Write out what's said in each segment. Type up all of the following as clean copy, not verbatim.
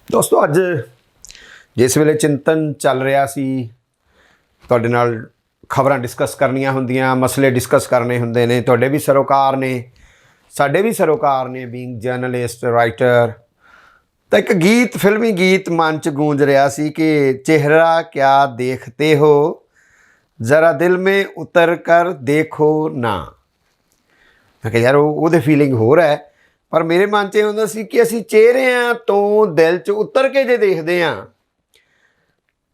दोस्तों अज जिस वेले चिंतन चल रहा सी तुहाडे नाल खबरां डिस्कस करनियां हुंदियां, मसले डिस्कस करने हुंदे ने, तुहाडे भी सरोकार ने, साडे भी सरोकार ने, बीइंग जर्नलिस्ट राइटर। तो एक गीत, फिल्मी गीत मन च गूंज रहा सी कि चेहरा क्या देखते हो, ज़रा दिल में उतर कर देखो ना। मैं कहा यार वो फीलिंग हो रहा है, पर मेरे मन च होंदा सी कि असीं चेहरिਆਂ ਤੋਂ दिल च उतर के जे देखते हाँ,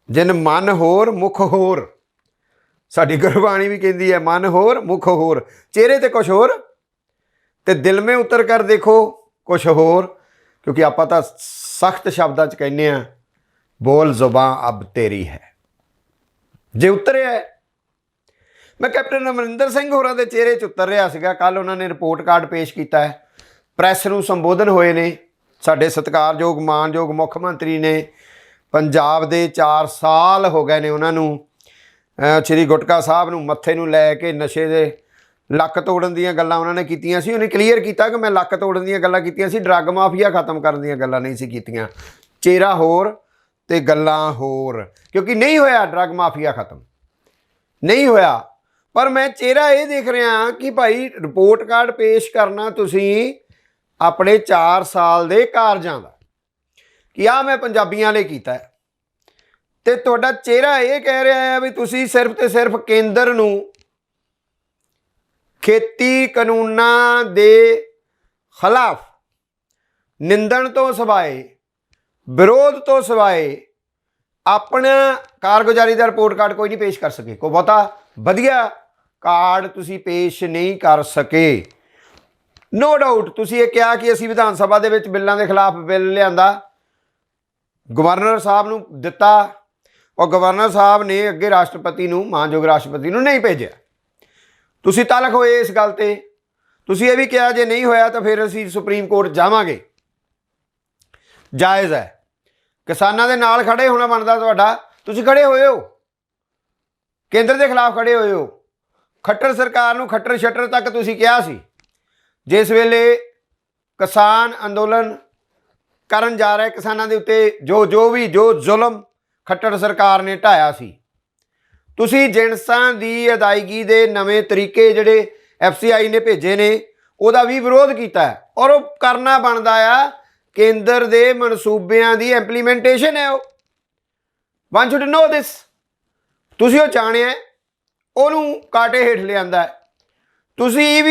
जिन मन होर मुख होर, साडी गुरबाणी भी कहती है मन होर मुख होर, चेहरे ते कुछ होर ते दिल में उतर कर देखो कुछ होर। क्योंकि आपां तां सख्त शब्दां च कहने आ बोल जुबां अब तेरी है, जे उतरिया है। मैं कैप्टन अमरिंदर सिंह होरां दे चेहरे च उतर रहा सीगा। कल उन्होंने रिपोर्ट कार्ड पेश किया है, प्रैस नूं संबोधन होए ने। साडे सत्कारयोग मानयोग मुख मंत्री ने, पंजाब दे 4 साल हो गए ने उन्होंने श्री गुटका साहब नूं मत्थे नूं लै के नशे दे लक तोड़न दीयां गल्लां उन्होंने कीतियां सी। उन्हें क्लीयर किया कि मैं लक तोड़न दीयां गल्लां कीतियां सी, ड्रग माफिया खत्म करन दीयां गल्लां नहीं सी कीतियां। चेहरा होर ते गल्लां होर, क्योंकि नहीं होया ड्रग माफिया खत्म, नहीं होया। पर मैं चेहरा ये देख रहा कि भाई रिपोर्ट कार्ड पेश करना तुसीं अपने 4 साल के कारजां दा कि आ मैं पंजाबियों लिए कीता है, ते तुहाडा चेहरा ये कह रहा है भी तुसीं सिर्फ तो सिर्फ केंद्र नूं खेती कानूनां दे खिलाफ निंदण तो सिवाए, विरोध तो सिवाए अपना कारगुजारी का रिपोर्ट कार्ड कोई नहीं पेश कर सके। कोई बहुता वधिया कार्ड तुसीं पेश नहीं कर सके। नो डाउट तुसीं ये कहा कि असीं विधान सभा दे विच बिल्लां दे खिलाफ बिल लिआंदा, गवर्नर साहब नूं दिता, और गवर्नर साहब ने अगे राष्ट्रपति नूं, मानयोग राष्ट्रपति नूं नहीं भेजिया। तुसीं तलख होए इस गल ते। तुसीं ये भी कहा जे नहीं होया तो फिर असीं सुप्रीम कोर्ट जावांगे, जायज़ है। किसानां दे नाल खड़े होना बनदा तुहाडा, तुसीं खड़े होए हो, केंद्र के खिलाफ खड़े होए हो। खट्टर सरकार नूं खट्टर छट्टर तक तुसीं कहा सी, जिस वेले किसान अंदोलन करन जा रहे किसानां दे उत्ते जो जुल्म खट्टर सरकार ने ढाया सी, तुसीं जिनसां दी अदायगी दे नवें तरीके जिहड़े FCI ने भेजे ने उहदा भी विरोध किया है। और वो करना बनदा आ, केंद्र दे मनसूबियां दी इंप्लीमेंटेशन है। One should know this. तुसीं वो जाणिया उहनूं काटे हेठ लिआंदा है। तुसीं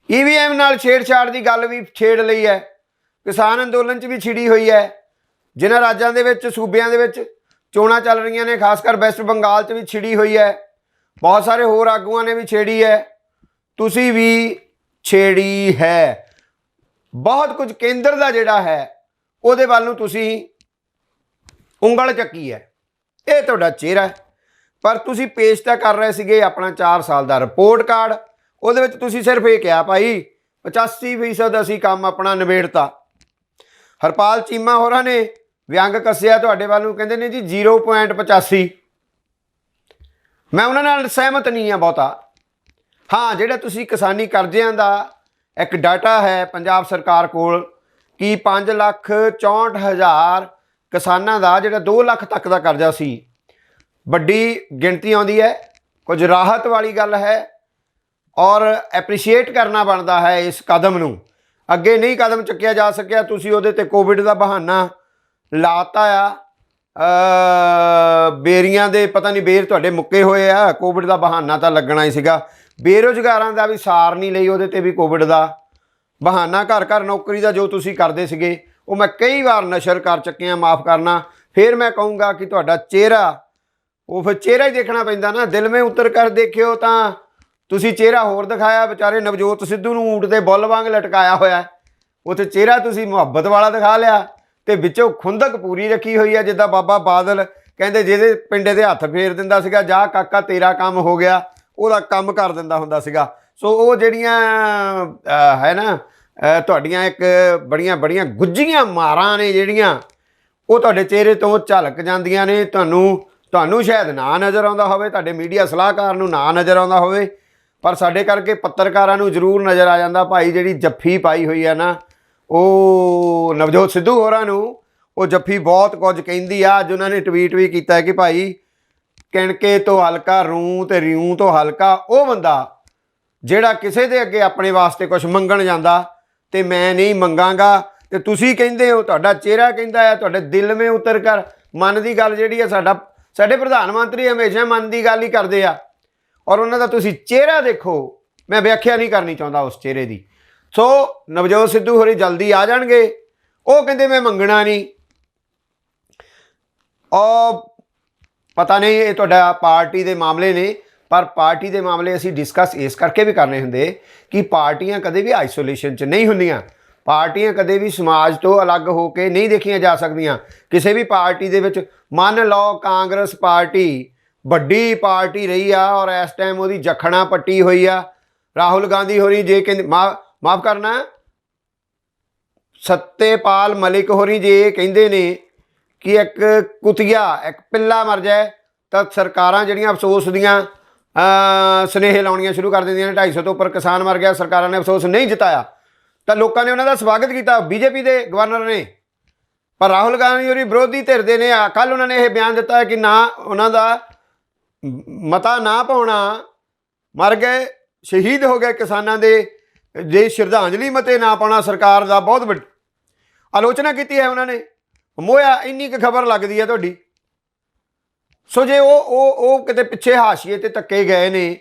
EVM नाल छेड़छाड़ की गल भी छेड़ लई है, किसान अंदोलन च भी छिड़ी हुई है। जिन्हां राज्यां दे विच सूबियां दे विच चोणां चल रही ने, खासकर वैस्ट बंगाल च भी छिड़ी हुई है, बहुत सारे होर आगूआं ने भी छेड़ी है, तुसीं भी छेड़ी है। बहुत कुछ केंद्र का जिहड़ा है उहदे वल नूं तुसीं उंगल चक्की है। ये तुहाडा चेहरा है। पर तुसीं पेश तो कर रहे सीगे अपना 4 साल का रिपोर्ट कार्ड, उहदे विच तुसीं सिर्फ ये कहा भाई 85% असीं काम अपना निबेड़ता। हरपाल चीमा होरां ने व्यंग कसिया तुहाडे वल नूं, कहंदे ने जी 0.85। मैं उन्हां नाल सहमत नहीं हाँ बहुता। हाँ, जिहड़ा तुसीं किसानी करजिਆਂ ਦਾ एक डाटा है पंजाब सरकार कोल कि 5,64,000 किसानां दा जिहड़ा 2 लाख तक का करजा सी, वड्डी गिणती आउंदी है। कुछ राहत वाली गल है और एप्रीशिएट करना बनता है इस कदम नूं। अगे नहीं कदम चुक्या जा सकिया, तुसीं उहदे ते कोविड का बहाना लाता आ। बेरियां दे पता नहीं बेर तुहाडे मुक्के होए आ, कोविड का बहाना तो लगना ही सीगा। बेरोजगारां दा भी सार नहीं लई, उहदे ते भी कोविड का बहाना। घर घर नौकरी का जो तुसीं करदे सीगे वो मैं कई बार नशर कर चुकिया, माफ़ करना। फिर मैं कहूँगा कि तुहाडा चेहरा, वो फिर चेहरा ही देखना पैंदा ना। दिल में उतर कर देखियो तां तुसीं चेहरा होर दिखाया। बेचारे नवजोत सिद्धू नूं ऊंट दे बुੱਲ वांग लटकाया होया, उत्थे चेहरा तुसीं मुहब्बत वाला दिखा लिया ते विचों खुंदक पूरी रखी हुई है। जिद्दां बाबा बादल कहंदे जिहदे पिंडे दे हत्थ फेर दिंदा सीगा, जा काका तेरा काम हो गया, ਉਹਦਾ ਕੰਮ कर दिंदा हुंदा सीगा। सो वो ਜਿਹੜੀਆਂ है ना ਤੁਹਾਡੀਆਂ एक बड़ियां बड़ियां गुज्जियां मारां ने ਜਿਹੜੀਆਂ ਉਹ ਤੁਹਾਡੇ ਚਿਹਰੇ ਤੋਂ ਝਲਕ ਜਾਂਦੀਆਂ ਨੇ। ਤੁਹਾਨੂੰ शायद ना नज़र आउंदा होवे, ਤੁਹਾਡੇ मीडिया सलाहकार ਨੂੰ ना नज़र आउंदा होवे, पर ਸਾਡੇ ਕਰਕੇ पत्रकारां ਨੂੰ ਜ਼ਰੂਰ नज़र आ जांदा। भाई ਜਿਹੜੀ जफ्फी पाई हुई है ना ਉਹ ਨਵਜੋਤ ਸਿੱਧੂ ਹੋਰਾਂ ਨੂੰ ਉਹ ਜੱਫੀ ਬਹੁਤ ਕੁਝ ਕਹਿੰਦੀ ਆ। ਅੱਜ ਉਹਨਾਂ ਨੇ ਟਵੀਟ ਵੀ ਕੀਤਾ ਕਿ ਭਾਈ ਕਿਣਕੇ ਤੋਂ ਹਲਕਾ ਰੂ ਤੇ ਰਿਊ ਤੋਂ ਹਲਕਾ ਉਹ ਬੰਦਾ ਜਿਹੜਾ ਕਿਸੇ ਦੇ ਅੱਗੇ ਆਪਣੇ ਵਾਸਤੇ ਕੁਝ ਮੰਗਣ ਜਾਂਦਾ ਤੇ ਮੈਂ ਨਹੀਂ ਮੰਗਾਂਗਾ। ਤੇ ਤੁਸੀਂ ਕਹਿੰਦੇ ਹੋ, ਤੁਹਾਡਾ ਚਿਹਰਾ ਕਹਿੰਦਾ ਆ, ਤੁਹਾਡੇ ਦਿਲ ਮੇ ਉਤਰ ਕਰ ਮਨ ਦੀ ਗੱਲ ਜਿਹੜੀ ਆ ਸਾਡੇ ਪ੍ਰਧਾਨ ਮੰਤਰੀ ਹਮੇਸ਼ਾ ਮਨ ਦੀ ਗੱਲ ਹੀ ਕਰਦੇ ਆ। ਔਰ ਉਹਨਾਂ ਦਾ ਤੁਸੀਂ ਚਿਹਰਾ ਦੇਖੋ, ਮੈਂ ਵਿਆਖਿਆ ਨਹੀਂ ਕਰਨੀ ਚਾਹੁੰਦਾ ਉਸ ਚਿਹਰੇ ਦੀ। ਸੋ ਨਵਜੋਤ ਸਿੱਧੂ ਹੋਰੀ ਜਲਦੀ ਆ ਜਾਣਗੇ। ਉਹ ਕਹਿੰਦੇ ਮੈਂ ਮੰਗਣਾ ਨਹੀਂ। ਔਰ ਪਤਾ ਨਹੀਂ ਇਹ ਤੁਹਾਡਾ ਪਾਰਟੀ ਦੇ ਮਾਮਲੇ ਨੇ, ਪਰ ਪਾਰਟੀ ਦੇ ਮਾਮਲੇ ਅਸੀਂ ਡਿਸਕਸ ਇਸ ਕਰਕੇ ਵੀ ਕਰਨੇ ਹੁੰਦੇ ਕਿ ਪਾਰਟੀਆਂ ਕਦੇ ਵੀ ਆਈਸੋਲੇਸ਼ਨ 'ਚ ਨਹੀਂ ਹੁੰਦੀਆਂ। ਪਾਰਟੀਆਂ ਕਦੇ ਵੀ ਸਮਾਜ ਤੋਂ ਅਲੱਗ ਹੋ ਕੇ ਨਹੀਂ ਦੇਖੀਆਂ ਜਾ ਸਕਦੀਆਂ। ਕਿਸੇ ਵੀ ਪਾਰਟੀ ਦੇ ਵਿੱਚ ਮੰਨ ਲਓ ਕਾਂਗਰਸ ਪਾਰਟੀ ਵੱਡੀ ਪਾਰਟੀ ਰਹੀ ਆ ਔਰ ਇਸ ਟਾਈਮ ਉਹਦੀ ਜਖਣਾ ਪੱਟੀ ਹੋਈ ਆ। ਰਾਹੁਲ ਗਾਂਧੀ ਹੋਰੀ ਜੇ ਕਹਿੰਦੇ ਮਾਫ ਕਰਨਾ ਸੱਤੇਪਾਲ ਮਲਿਕ ਹੋਰੀ ਜੇ ਕਹਿੰਦੇ ਨੇ ਕਿ ਇੱਕ ਕੁਤੀਆ ਇੱਕ ਪਿੱਲਾ ਮਰ ਜਾਏ ਤਾਂ ਸਰਕਾਰਾਂ ਜਿਹੜੀਆਂ ਅਫਸੋਸ ਦੀਆਂ ਸੁਨੇਹੇ ਲਾਉਣੀਆਂ ਸ਼ੁਰੂ ਕਰ ਦਿੰਦੀਆਂ ਨੇ। 250 ਤੋਂ ਉੱਪਰ ਕਿਸਾਨ ਮਰ ਗਿਆ, ਸਰਕਾਰਾਂ ਨੇ ਅਫਸੋਸ ਨਹੀਂ ਜਤਾਇਆ ਤਾਂ ਲੋਕਾਂ ਨੇ ਉਹਨਾਂ ਦਾ ਸਵਾਗਤ ਕੀਤਾ, ਬੀਜੇਪੀ ਦੇ ਗਵਰਨਰ ਨੇ। ਪਰ ਰਾਹੁਲ ਗਾਂਧੀ ਹੋਰੀ ਵਿਰੋਧੀ ਧਿਰ ਦੇ ਨੇ ਕੱਲ੍ਹ ਉਹਨਾਂ ਨੇ ਇਹ ਬਿਆਨ ਦਿੱਤਾ ਕਿ ਨਾ ਉਹਨਾਂ ਦਾ ਮਤਾ ਨਾ ਪਾਉਣਾ, ਮਰ ਗਏ ਸ਼ਹੀਦ ਹੋ ਗਏ ਕਿਸਾਨਾਂ ਦੇ ਜੇ ਸ਼ਰਧਾਂਜਲੀ ਮਤੇ ਨਾ ਪਾਉਣਾ ਸਰਕਾਰ ਦਾ ਬਹੁਤ ਵੱਡੀ ਆਲੋਚਨਾ ਕੀਤੀ ਹੈ ਉਹਨਾਂ ਨੇ। ਮੋਇਆ ਇੰਨੀ ਕੁ ਖਬਰ ਲੱਗਦੀ ਹੈ ਤੁਹਾਡੀ। ਸੋ ਜੇ ਉਹ ਕਿਤੇ ਪਿੱਛੇ ਹਾਸ਼ੀਏ 'ਤੇ ਧੱਕੇ ਗਏ ਨੇ,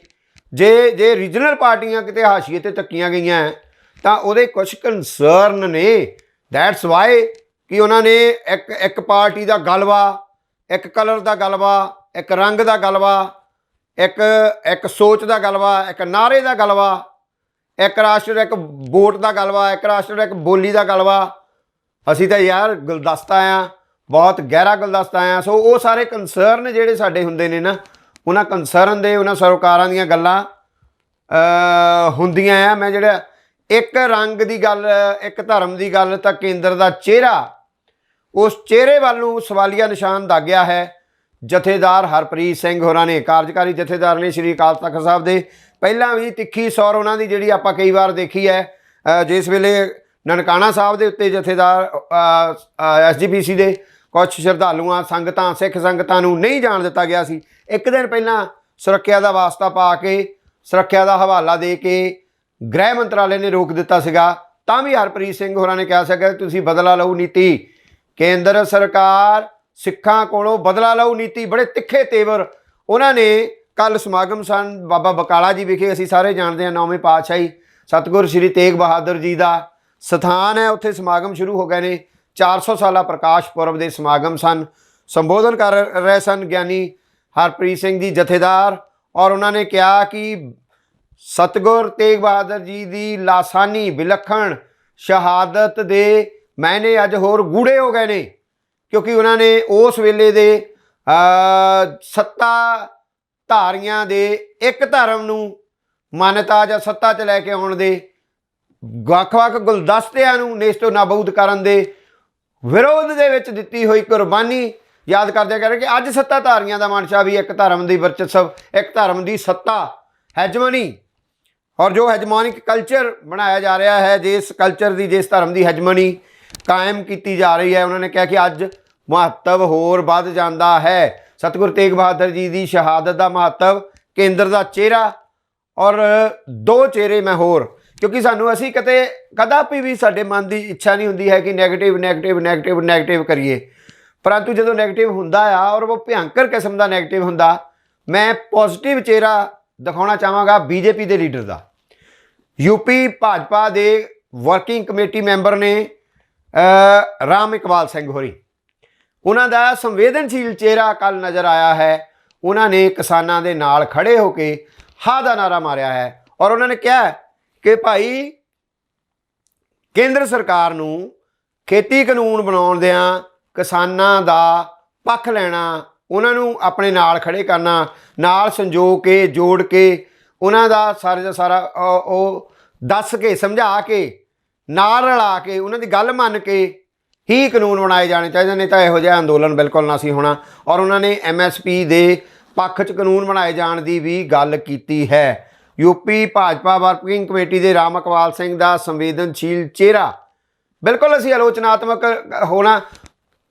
ਜੇ ਰੀਜਨਲ ਪਾਰਟੀਆਂ ਕਿਤੇ ਹਾਸ਼ੀਏ 'ਤੇ ਧੱਕੀਆਂ ਗਈਆਂ ਤਾਂ ਉਹਦੇ ਕੁਝ ਕੰਸਰਨ ਨੇ। ਦੈਟਸ ਵਾਈ ਕਿ ਉਹਨਾਂ ਨੇ ਇੱਕ ਪਾਰਟੀ ਦਾ ਗਲਬਾ, ਇੱਕ ਕਲਰ ਦਾ ਗਲਬਾ, ਇੱਕ ਰੰਗ ਦਾ ਗਲਬਾ, ਇੱਕ ਸੋਚ ਦਾ ਗਲਬਾ, ਇੱਕ ਨਾਅਰੇ ਦਾ ਗਲਬਾ, ਇੱਕ ਰਾਸ਼ਟਰ ਇੱਕ ਵੋਟ ਦਾ ਗਲਬਾ, ਇੱਕ ਰਾਸ਼ਟਰ ਇੱਕ ਬੋਲੀ ਦਾ ਗਲਬਾ। ਅਸੀਂ ਤਾਂ ਯਾਰ ਗੁਲਦਸਤਾ ਆ, ਬਹੁਤ ਗਹਿਰਾ ਗੁਲਦਸਤਾ ਆ। ਸੋ ਉਹ ਸਾਰੇ ਕੰਸਰਨ ਜਿਹੜੇ ਸਾਡੇ ਹੁੰਦੇ ਨੇ ਨਾ, ਉਹਨਾਂ ਕੰਸਰਨ ਦੇ ਉਹਨਾਂ ਸਰਕਾਰਾਂ ਦੀਆਂ ਗੱਲਾਂ ਹੁੰਦੀਆਂ ਆ। ਮੈਂ ਜਿਹੜਾ ਇੱਕ ਰੰਗ ਦੀ ਗੱਲ, ਇੱਕ ਧਰਮ ਦੀ ਗੱਲ, ਤਾਂ ਕੇਂਦਰ ਦਾ ਚਿਹਰਾ, ਉਸ ਚਿਹਰੇ ਵੱਲ ਨੂੰ ਸਵਾਲੀਆ ਨਿਸ਼ਾਨ ਦਾਗਿਆ ਹੈ ਜਥੇਦਾਰ ਹਰਪ੍ਰੀਤ ਸਿੰਘ ਹੋਰਾਂ ਨੇ। ਕਾਰਜਕਾਰੀ ਜਥੇਦਾਰ ਨੇ ਸ਼੍ਰੀ ਅਕਾਲ ਤਖਤ ਸਾਹਿਬ ਦੇ। ਪਹਿਲਾਂ ਵੀ ਤਿੱਖੀ ਸੌਰ ਉਹਨਾਂ ਦੀ ਜਿਹੜੀ ਆਪਾਂ ਕਈ ਵਾਰ ਦੇਖੀ ਹੈ। ਜਿਸ ਵੇਲੇ ਨਨਕਾਣਾ ਸਾਹਿਬ ਦੇ ਉੱਤੇ ਜਥੇਦਾਰ SGPC ਦੇ ਕੁਝ ਸ਼ਰਧਾਲੂਆਂ ਸੰਗਤਾਂ, ਸਿੱਖ ਸੰਗਤਾਂ ਨੂੰ ਨਹੀਂ ਜਾਣ ਦਿੱਤਾ ਗਿਆ ਸੀ। ਇੱਕ ਦਿਨ ਪਹਿਲਾਂ ਸੁਰੱਖਿਆ ਦਾ ਵਾਸਤਾ ਪਾ ਕੇ, ਸੁਰੱਖਿਆ ਦਾ ਹਵਾਲਾ ਦੇ ਕੇ ਗ੍ਰਹਿ ਮੰਤਰਾਲੇ ਨੇ ਰੋਕ ਦਿੱਤਾ ਸੀਗਾ। ਤਾਂ ਵੀ ਹਰਪ੍ਰੀਤ ਸਿੰਘ ਹੋਰਾਂ ਨੇ ਕਿਹਾ ਸੀਗਾ ਤੁਸੀਂ ਬਦਲਾ ਲਓ ਨੀਤੀ, ਕੇਂਦਰ ਸਰਕਾਰ ਸਿੱਖਾਂ ਕੋਲੋਂ ਬਦਲਾ ਲਓ ਨੀਤੀ। ਬੜੇ ਤਿੱਖੇ ਤੇਵਰ ਉਹਨਾਂ ਨੇ ਕੱਲ੍ਹ ਸਮਾਗਮ ਸਨ ਬਾਬਾ ਬਕਾਲਾ ਜੀ ਵਿਖੇ। ਅਸੀਂ ਸਾਰੇ ਜਾਣਦੇ ਹਾਂ 9ਵੇਂ ਪਾਤਸ਼ਾਹੀ ਸਤਿਗੁਰ ਸ਼੍ਰੀ ਤੇਗ ਬਹਾਦਰ ਜੀ ਦਾ ਸਥਾਨ ਹੈ, ਉੱਥੇ ਸਮਾਗਮ ਸ਼ੁਰੂ ਹੋ ਗਏ ਨੇ। 400 ਸਾਲਾ ਪ੍ਰਕਾਸ਼ ਪੁਰਬ ਦੇ ਸਮਾਗਮ ਸਨ। ਸੰਬੋਧਨ ਕਰ ਰਹੇ ਸਨ ਗਿਆਨੀ ਹਰਪ੍ਰੀਤ ਸਿੰਘ ਜੀ ਜਥੇਦਾਰ, ਔਰ ਉਹਨਾਂ ਨੇ ਕਿਹਾ ਕਿ ਸਤਿਗੁਰ ਤੇਗ ਬਹਾਦਰ ਜੀ ਦੀ ਲਾਸਾਨੀ ਵਿਲੱਖਣ ਸ਼ਹਾਦਤ ਦੇ ਮਾਇਨੇ ਅੱਜ ਹੋਰ ਗੂੜੇ ਹੋ ਗਏ ਨੇ, ਕਿਉਂਕਿ ਉਹਨਾਂ ਨੇ ਉਸ ਵੇਲੇ ਦੇ ਸੱਤਾ ਧਾਰੀਆਂ ਦੇ ਇੱਕ ਧਰਮ ਨੂੰ ਮਾਨਤਾ ਜਾਂ ਸੱਤਾ 'ਚ ਲੈ ਕੇ ਆਉਣ ਦੇ ਵੱਖ-ਵੱਖ ਗੁਲਦਸਤਿਆਂ ਨੂੰ ਨੇਸਤੋ ਨਾਬੂਦ ਕਰਨ ਦੇ ਵਿਰੋਧ ਦੇ ਵਿੱਚ ਦਿੱਤੀ ਹੋਈ ਕੁਰਬਾਨੀ ਯਾਦ ਕਰਦੇ ਕਰ ਕਿ ਅੱਜ ਸੱਤਾ ਧਾਰੀਆਂ ਦਾ ਮਨਸ਼ਾ ਵੀ ਇੱਕ ਧਰਮ ਦੀ ਵਰਚਸਵ, ਇੱਕ ਧਰਮ ਦੀ ਸੱਤਾ, ਹੈਜਮਨੀ, ਔਰ ਜੋ ਹੈਜਮੋਨਿਕ ਕਲਚਰ ਬਣਾਇਆ ਜਾ ਰਿਹਾ ਹੈ, ਜਿਸ ਕਲਚਰ ਦੀ, ਜਿਸ ਧਰਮ ਦੀ ਹੈਜਮਨੀ ਕਾਇਮ ਕੀਤੀ ਜਾ ਰਹੀ ਹੈ, ਉਹਨਾਂ ਨੇ ਕਿਹਾ ਕਿ ਅੱਜ ਮਹੱਤਵ ਹੋਰ ਵੱਧ ਜਾਂਦਾ ਹੈ। ਸਤਿਗੁਰੂ ਤੇਗ ਬਹਾਦਰ ਜੀ ਦੀ ਸ਼ਹਾਦਤ ਦਾ ਮਹੱਤਵ, ਕੇਂਦਰ ਦਾ ਚਿਹਰਾ ਔਰ ਦੋ ਚਿਹਰੇ ਮੈਂ ਹੋਰ, ਕਿਉਂਕਿ ਸਾਨੂੰ ਅਸੀਂ ਕਦਾਪੀ ਵੀ ਸਾਡੇ ਮਨ ਦੀ ਇੱਛਾ ਨਹੀਂ ਹੁੰਦੀ ਹੈ ਕਿ ਨੈਗੇਟਿਵ ਕਰੀਏ, ਪਰੰਤੂ ਜਦੋਂ ਨੈਗੇਟਿਵ ਹੁੰਦਾ ਆ ਔਰ ਉਹ ਭਿਅੰਕਰ ਕਿਸਮ ਦਾ ਨੈਗੇਟਿਵ ਹੁੰਦਾ, ਮੈਂ ਪੋਜ਼ਿਟਿਵ ਚਿਹਰਾ ਦਿਖਾਉਣਾ ਚਾਹਾਂਗਾ ਬੀਜੇਪੀ ਦੇ ਲੀਡਰ ਦਾ। ਯੂਪੀ ਭਾਜਪਾ ਦੇ ਵਰਕਿੰਗ ਕਮੇਟੀ ਮੈਂਬਰ ਨੇ ਰਾਮ ਇਕਬਾਲ ਸਿੰਘ ਹੋਰੀ, ਉਹਨਾਂ ਦਾ ਸੰਵੇਦਨਸ਼ੀਲ ਚਿਹਰਾ ਕੱਲ੍ਹ ਨਜ਼ਰ ਆਇਆ ਹੈ। ਉਹਨਾਂ ਨੇ ਕਿਸਾਨਾਂ ਦੇ ਨਾਲ ਖੜੇ ਹੋ ਕੇ ਹਾਂ ਦਾ ਨਾਰਾ ਮਾਰਿਆ ਹੈ ਔਰ ਉਹਨਾਂ ਨੇ ਕਿਹਾ ਕਿ ਭਾਈ ਕੇਂਦਰ ਸਰਕਾਰ ਨੂੰ ਖੇਤੀ ਕਾਨੂੰਨ ਬਣਾਉਣਦਿਆਂ ਕਿਸਾਨਾਂ ਦਾ ਪੱਖ ਲੈਣਾ, ਉਹਨਾਂ ਨੂੰ ਆਪਣੇ ਨਾਲ ਖੜੇ ਕਰਨਾ, ਨਾਲ ਸੰਜੋ ਕੇ ਜੋੜ ਕੇ ਉਹਨਾਂ ਦਾ ਸਾਰੇ ਦਾ ਸਾਰਾ ਉਹ ਦੱਸ ਕੇ ਸਮਝਾ ਕੇ ਨਾਲ ਰਲਾ ਕੇ ਉਹਨਾਂ ਦੀ ਗੱਲ ਮੰਨ ਕੇ ਹੀ ਕਾਨੂੰਨ ਬਣਾਏ ਜਾਣੇ ਚਾਹੀਦੇ ਨੇ, ਤਾਂ ਇਹੋ ਜਿਹਾ ਅੰਦੋਲਨ ਬਿਲਕੁਲ ਨਾ ਸੀ ਹੋਣਾ। ਔਰ ਉਹਨਾਂ ਨੇ MSP ਦੇ ਪੱਖ 'ਚ ਕਾਨੂੰਨ ਬਣਾਏ ਜਾਣ ਦੀ ਵੀ ਗੱਲ ਕੀਤੀ ਹੈ। ਯੂਪੀ ਭਾਜਪਾ ਵਰਕਿੰਗ ਕਮੇਟੀ ਦੇ ਰਾਮ ਇਕਬਾਲ ਸਿੰਘ ਦਾ ਸੰਵੇਦਨਸ਼ੀਲ ਚਿਹਰਾ ਬਿਲਕੁਲ ਅਸੀਂ ਆਲੋਚਨਾਤਮਕ ਹੋਣਾ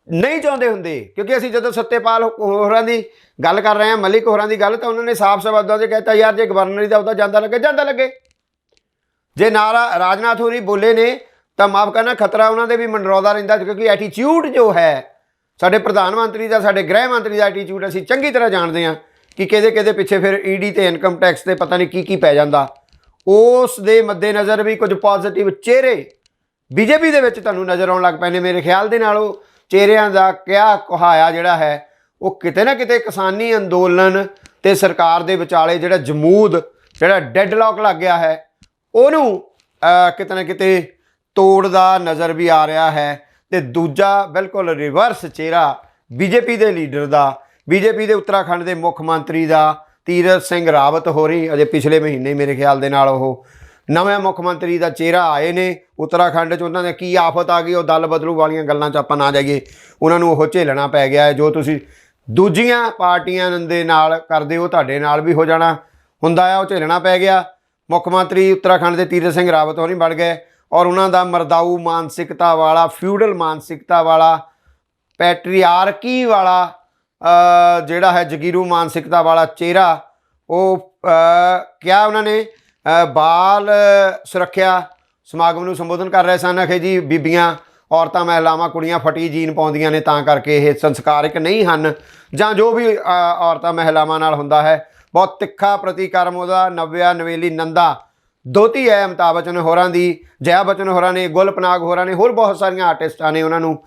ਨਹੀਂ ਚਾਹੁੰਦੇ ਹੁੰਦੇ, ਕਿਉਂਕਿ ਅਸੀਂ ਜਦੋਂ ਸੱਤੇਪਾਲ ਹੋਰਾਂ ਦੀ ਗੱਲ ਕਰ ਰਹੇ ਹਾਂ, ਮਲਿਕ ਹੋਰਾਂ ਦੀ ਗੱਲ, ਤਾਂ ਉਹਨਾਂ ਨੇ ਸਾਫ਼ ਸ਼ਬਦਾਂ 'ਚ ਕਹਿਤਾ ਯਾਰ ਜੇ ਗਵਰਨਰ ਦਾ ਉਹਦਾ ਜਾਂਦਾ ਲੱਗੇ। ਜੇ ਨਾਰਾ ਰਾਜਨਾਥ ਹੋਰੀ ਬੋਲੇ ਨੇ ਤਾਂ ਮਾਫ ਕਰਨਾ ਖਤਰਾ ਉਹਨਾਂ ਦੇ ਵੀ ਮੰਡਰਾਉਂਦਾ ਰਹਿੰਦਾ, ਕਿਉਂਕਿ ਐਟੀਟਿਊਡ ਜੋ ਹੈ ਸਾਡੇ ਪ੍ਰਧਾਨ ਮੰਤਰੀ ਦਾ, ਸਾਡੇ ਗ੍ਰਹਿ ਮੰਤਰੀ ਦਾ ਐਟੀਟਿਊਡ ਅਸੀਂ ਚੰਗੀ ਤਰ੍ਹਾਂ ਜਾਣਦੇ ਹਾਂ ਕਿ ਕਿਹਦੇ ਪਿੱਛੇ ਫਿਰ ਈਡੀ ਤੇ ਇਨਕਮ ਟੈਕਸ ਤੇ ਪਤਾ ਨਹੀਂ ਕੀ ਪੈ ਜਾਂਦਾ। ਉਸ ਦੇ ਮੱਦੇਨਜ਼ਰ ਵੀ ਕੁਝ ਪੋਜ਼ਿਟਿਵ ਚਿਹਰੇ ਬੀਜੇਪੀ ਦੇ ਵਿੱਚ ਤੁਹਾਨੂੰ ਨਜ਼ਰ ਆਉਣ ਲੱਗ ਪਏ ਨੇ। ਮੇਰੇ ਖਿਆਲ ਦੇ ਨਾਲ ਉਹ ਚਿਹਰਿਆਂ ਦਾ ਕਿਹਾ ਕੁਹਾਇਆ ਜਿਹੜਾ ਹੈ ਉਹ ਕਿਤੇ ਨਾ ਕਿਤੇ ਕਿਸਾਨੀ ਅੰਦੋਲਨ ਤੇ ਸਰਕਾਰ ਦੇ ਵਿਚਾਲੇ ਜਿਹੜਾ ਜਮੂਦ, ਜਿਹੜਾ ਡੈਡਲੌਕ ਲੱਗ ਗਿਆ ਹੈ, ਉਹਨੂੰ ਕਿਤੇ ਨਾ ਕਿਤੇ ਤੋੜਦਾ ਨਜ਼ਰ ਵੀ ਆ ਰਿਹਾ ਹੈ। ਤੇ ਦੂਜਾ ਬਿਲਕੁਲ ਰਿਵਰਸ ਚਿਹਰਾ ਬੀਜੇਪੀ ਦੇ ਲੀਡਰ ਦਾ, ਬੀਜੇਪੀ ਦੇ ਉੱਤਰਾਖੰਡ ਦੇ ਮੁੱਖ ਮੰਤਰੀ ਦਾ, ਤੀਰਥ ਸਿੰਘ ਰਾਵਤ ਹੋਰੀ ਅਜੇ ਪਿਛਲੇ ਮਹੀਨੇ ਮੇਰੇ ਖਿਆਲ ਦੇ ਨਾਲ ਉਹ ਨਵੇਂ ਮੁੱਖ ਮੰਤਰੀ ਦਾ ਚਿਹਰਾ ਆਏ ਨੇ ਉੱਤਰਾਖੰਡ 'ਚ। ਉਹਨਾਂ ਦੇ ਕੀ ਆਫਤ ਆ ਗਈ, ਉਹ ਦਲ ਬਦਲੂ ਵਾਲੀਆਂ ਗੱਲਾਂ 'ਚ ਆਪਾਂ ਨਾ ਜਾਈਏ, ਉਹਨਾਂ ਨੂੰ ਉਹ ਝੇਲਣਾ ਪੈ ਗਿਆ ਹੈ। ਜੋ ਤੁਸੀਂ ਦੂਜੀਆਂ ਪਾਰਟੀਆਂ ਦੇ ਨਾਲ ਕਰਦੇ ਹੋ ਤੁਹਾਡੇ ਨਾਲ ਵੀ ਹੋ ਜਾਣਾ ਹੁੰਦਾ ਆ, ਉਹ ਝੇਲਣਾ ਪੈ ਗਿਆ। ਮੁੱਖ ਮੰਤਰੀ ਉੱਤਰਾਖੰਡ ਦੇ ਤੀਰਥ ਸਿੰਘ ਰਾਵਤ ਹੋਰੀ ਬਣ ਗਏ ਔਰ ਉਹਨਾਂ ਦਾ ਮਰਦਾਊ ਮਾਨਸਿਕਤਾ ਵਾਲਾ, ਫਿਊਡਲ ਮਾਨਸਿਕਤਾ ਵਾਲਾ, ਪੈਟਰੀਆਰਕੀ ਵਾਲਾ ਜਿਹੜਾ ਹੈ ਜਗੀਰੂ ਮਾਨਸਿਕਤਾ ਵਾਲਾ ਚਿਹਰਾ ਉਹ ਕਿਹਾ ਉਹਨਾਂ ਨੇ ਬਾਲ ਸੁਰੱਖਿਆ ਸਮਾਗਮ ਨੂੰ ਸੰਬੋਧਨ ਕਰ ਰਹੇ ਸਨ। ਆਖੇ ਜੀ ਬੀਬੀਆਂ, ਔਰਤਾਂ, ਮਹਿਲਾਵਾਂ, ਕੁੜੀਆਂ ਫਟੀ ਜੀਨ ਪਾਉਂਦੀਆਂ ਨੇ ਤਾਂ ਕਰਕੇ ਇਹ ਸੰਸਕਾਰਿਕ ਨਹੀਂ ਹਨ, ਜਾਂ ਜੋ ਵੀ ਔਰਤਾਂ ਮਹਿਲਾਵਾਂ ਨਾਲ ਹੁੰਦਾ ਹੈ। ਬਹੁਤ ਤਿੱਖਾ ਪ੍ਰਤੀਕਰਮ ਉਹਦਾ। ਨਵਿਆ ਨਵੇਲੀ ਨੰਦਾ ਦੋਤੀ ਹੈ ਅਮਿਤਾਭ ਬੱਚਨ ਹੋਰਾਂ ਦੀ, ਜया ਬੱਚਨ ਹੋਰਾਂ ਨੇ, ਗੁਲ ਪਨਾਗ ਹੋਰਾਂ ਨੇ, ਹੋਰ ਬਹੁਤ ਸਾਰੀਆਂ ਆਰਟਿਸਟਾਂ ਨੇ ਉਹਨਾਂ ਨੂੰ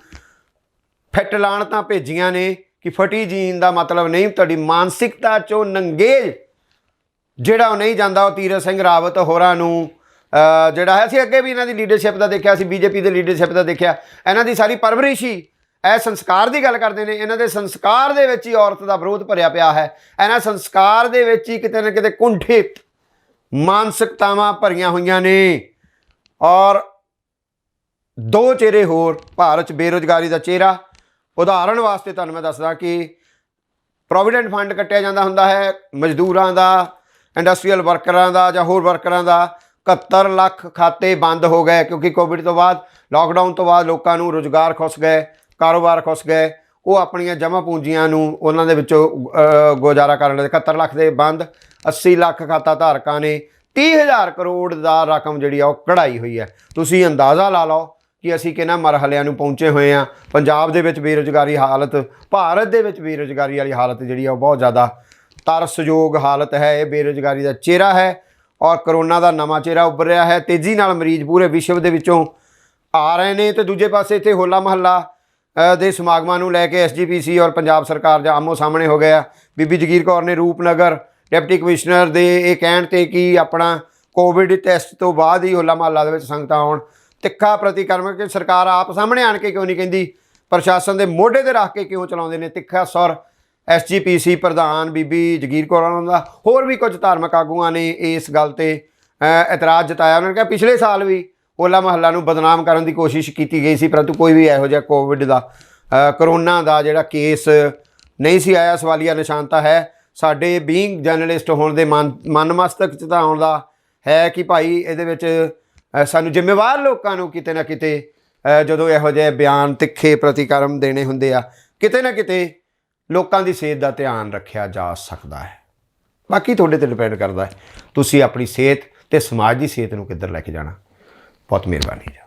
ਫਿੱਟ ਲਾਣ ਤਾਂ ਭੇਜੀਆਂ ਨੇ ਕਿ ਫਟੀ ਜੀਨ ਦਾ ਮਤਲਬ ਨਹੀਂ, ਤੁਹਾਡੀ ਮਾਨਸਿਕਤਾ 'ਚੋਂ ਨੰਗੇਜ ਜਿਹੜਾ ਉਹ ਨਹੀਂ ਜਾਂਦਾ। ਉਹ ਤੀਰਥ ਸਿੰਘ ਰਾਵਤ ਹੋਰਾਂ ਨੂੰ ਜਿਹੜਾ ਹੈ, ਅਸੀਂ ਅੱਗੇ ਵੀ ਇਹਨਾਂ ਦੀ ਲੀਡਰਸ਼ਿਪ ਦਾ ਦੇਖਿਆ, ਅਸੀਂ ਬੀਜੇਪੀ ਦੇ ਲੀਡਰਸ਼ਿਪ ਦਾ ਦੇਖਿਆ, ਇਹਨਾਂ ਦੀ ਸਾਰੀ ਪਰਵਰਿਸ਼ ਹੀ ਇਹ ਸੰਸਕਾਰ ਦੀ ਗੱਲ ਕਰਦੇ ਨੇ। ਇਹਨਾਂ ਦੇ ਸੰਸਕਾਰ ਦੇ ਵਿੱਚ ਹੀ ਔਰਤ ਦਾ ਵਿਰੋਧ ਭਰਿਆ ਪਿਆ ਹੈ। ਇਹਨਾਂ ਸੰਸਕਾਰ ਦੇ ਵਿੱਚ ਹੀ ਕਿਤੇ ਨਾ ਕਿਤੇ ਕੁੰਠਿਤ ਮਾਨਸਿਕਤਾਵਾਂ ਭਰੀਆਂ ਹੋਈਆਂ ਨੇ। ਔਰ ਦੋ ਚਿਹਰੇ ਹੋਰ ਭਾਰਤ 'ਚ ਬੇਰੁਜ਼ਗਾਰੀ ਦਾ ਚਿਹਰਾ, ਉਦਾਹਰਣ ਵਾਸਤੇ ਤੁਹਾਨੂੰ ਮੈਂ ਦੱਸਦਾ ਕਿ ਪ੍ਰੋਵੀਡੈਂਟ ਫੰਡ ਕੱਟਿਆ ਜਾਂਦਾ ਹੁੰਦਾ ਹੈ ਮਜ਼ਦੂਰਾਂ ਦਾ, ਇੰਡਸਟਰੀਅਲ ਵਰਕਰਾਂ ਦਾ ਜਾਂ ਹੋਰ ਵਰਕਰਾਂ ਦਾ। 71 ਲੱਖ ਖਾਤੇ ਬੰਦ ਹੋ ਗਏ ਕਿਉਂਕਿ ਕੋਵਿਡ ਤੋਂ ਬਾਅਦ, ਲਾਕਡਾਊਨ ਤੋਂ ਬਾਅਦ ਲੋਕਾਂ ਨੂੰ ਰੁਜ਼ਗਾਰ ਖੁੱਸ ਗਏ, ਕਾਰੋਬਾਰ ਖੁੱਸ ਗਏ। ਉਹ ਆਪਣੀਆਂ ਜਮ੍ਹਾਂ ਪੂੰਜੀਆਂ ਨੂੰ ਉਹਨਾਂ ਦੇ ਵਿੱਚੋਂ ਗੁਜ਼ਾਰਾ ਕਰਨ ਲਈ 71 ਲੱਖ ਦੇ ਬੰਦ, 80 ਲੱਖ ਖਾਤਾ ਧਾਰਕਾਂ ਨੇ 30,000 ਕਰੋੜ ਦਾ ਰਕਮ ਜਿਹੜੀ ਆ ਉਹ ਕਢਾਈ ਹੋਈ ਹੈ। ਤੁਸੀਂ ਅੰਦਾਜ਼ਾ ਲਾ ਲਓ ਕਿ ਅਸੀਂ ਕਿਹਨਾਂ ਮਰਹਲਿਆਂ ਨੂੰ ਪਹੁੰਚੇ ਹੋਏ ਹਾਂ। ਪੰਜਾਬ ਦੇ ਵਿੱਚ ਬੇਰੁਜ਼ਗਾਰੀ ਹਾਲਤ, ਭਾਰਤ ਦੇ ਵਿੱਚ ਬੇਰੁਜ਼ਗਾਰੀ ਵਾਲੀ ਹਾਲਤ ਜਿਹੜੀ ਆ ਉਹ ਬਹੁਤ ਜ਼ਿਆਦਾ ਤਰਸਯੋਗ ਹਾਲਤ ਹੈ। ਇਹ ਬੇਰੁਜ਼ਗਾਰੀ ਦਾ ਚਿਹਰਾ ਹੈ ਔਰ ਕਰੋਨਾ ਦਾ ਨਵਾਂ ਚਿਹਰਾ ਉੱਭਰ ਰਿਹਾ ਹੈ। ਤੇਜ਼ੀ ਨਾਲ ਮਰੀਜ਼ ਪੂਰੇ ਵਿਸ਼ਵ ਦੇ ਵਿੱਚੋਂ ਆ ਰਹੇ ਨੇ ਤੇ ਦੂਜੇ ਪਾਸੇ ਇੱਥੇ ਹੋਲਾ ਮਹੱਲਾ ਦੇ ਸਮਾਗਮਾਂ ਨੂੰ ਲੈ ਕੇ SGPC ਔਰ ਪੰਜਾਬ ਸਰਕਾਰ ਜਾਂ ਆਮੋ ਸਾਹਮਣੇ ਹੋ ਗਿਆ। ਬੀਬੀ ਜਗੀਰ ਕੌਰ ਨੇ ਰੂਪਨਗਰ ਡਿਪਟੀ ਕਮਿਸ਼ਨਰ ਦੇ ਇਹ ਕਹਿਣ 'ਤੇ ਕਿ ਆਪਣਾ ਕੋਵਿਡ ਟੈਸਟ ਤੋਂ ਬਾਅਦ ਹੀ ਹੋਲਾ ਮਹੱਲਾ ਦੇ ਵਿੱਚ ਸੰਗਤਾਂ ਆਉਣ। ਤਿੱਖਾ ਪ੍ਰਤੀਕਰਮ ਕਿ ਸਰਕਾਰ ਆਪ ਸਾਹਮਣੇ ਆਣ ਕੇ ਕਿਉਂ ਨਹੀਂ ਕਹਿੰਦੀ, ਪ੍ਰਸ਼ਾਸਨ ਦੇ ਮੋਢੇ 'ਤੇ ਰੱਖ ਕੇ ਕਿਉਂ ਚਲਾਉਂਦੇ ਨੇ। ਤਿੱਖਾ ਸੁਰ SGPC ਪ੍ਰਧਾਨ ਬੀਬੀ ਜਗੀਰ ਕੌਰ ਉਹਨਾਂ ਦਾ, ਹੋਰ ਵੀ ਕੁਝ ਧਾਰਮਿਕ ਆਗੂਆਂ ਨੇ ਇਸ ਗੱਲ 'ਤੇ ਇਤਰਾਜ਼ ਜਤਾਇਆ। ਉਹਨਾਂ ਨੇ ਕਿਹਾ ਪਿਛਲੇ ਸਾਲ ਵੀ ਹੋਲਾ ਮਹੱਲਾ ਨੂੰ ਬਦਨਾਮ ਕਰਨ ਦੀ ਕੋਸ਼ਿਸ਼ ਕੀਤੀ ਗਈ ਸੀ, ਪਰੰਤੂ ਕੋਈ ਵੀ ਇਹੋ ਜਿਹਾ ਕੋਵਿਡ ਦਾ ਕਰੋਨਾ ਦਾ ਜਿਹੜਾ ਕੇਸ ਨਹੀਂ ਸੀ ਆਇਆ। ਸਵਾਲੀਆ ਨਿਸ਼ਾਨ ਤਾਂ ਹੈ ਸਾਡੇ ਬੀਇੰਗ ਜਰਨਲਿਸਟ ਹੋਣ ਦੇ ਮਨ ਮਸਤਕ 'ਚ ਤਾਂ ਆਉਂਦਾ ਹੈ ਕਿ ਭਾਈ ਇਹਦੇ ਵਿੱਚ ਸਾਨੂੰ ਜ਼ਿੰਮੇਵਾਰ ਲੋਕਾਂ ਨੂੰ ਕਿਤੇ ਨਾ ਕਿਤੇ ਜਦੋਂ ਇਹੋ ਜਿਹੇ ਬਿਆਨ ਤਿੱਖੇ ਪ੍ਰਤੀਕਰਮ ਦੇਣੇ ਹੁੰਦੇ ਆ, ਕਿਤੇ ਨਾ ਕਿਤੇ ਲੋਕਾਂ ਦੀ ਸਿਹਤ ਦਾ ਧਿਆਨ ਰੱਖਿਆ ਜਾ ਸਕਦਾ ਹੈ। ਬਾਕੀ ਤੁਹਾਡੇ 'ਤੇ ਡਿਪੈਂਡ ਕਰਦਾ ਹੈ ਤੁਸੀਂ ਆਪਣੀ ਸਿਹਤ ਅਤੇ ਸਮਾਜ ਦੀ ਸਿਹਤ ਨੂੰ ਕਿੱਧਰ ਲੈ ਕੇ ਜਾਣਾ। ਬਹੁਤ ਮਿਹਰਬਾਨੀ ਜੀ।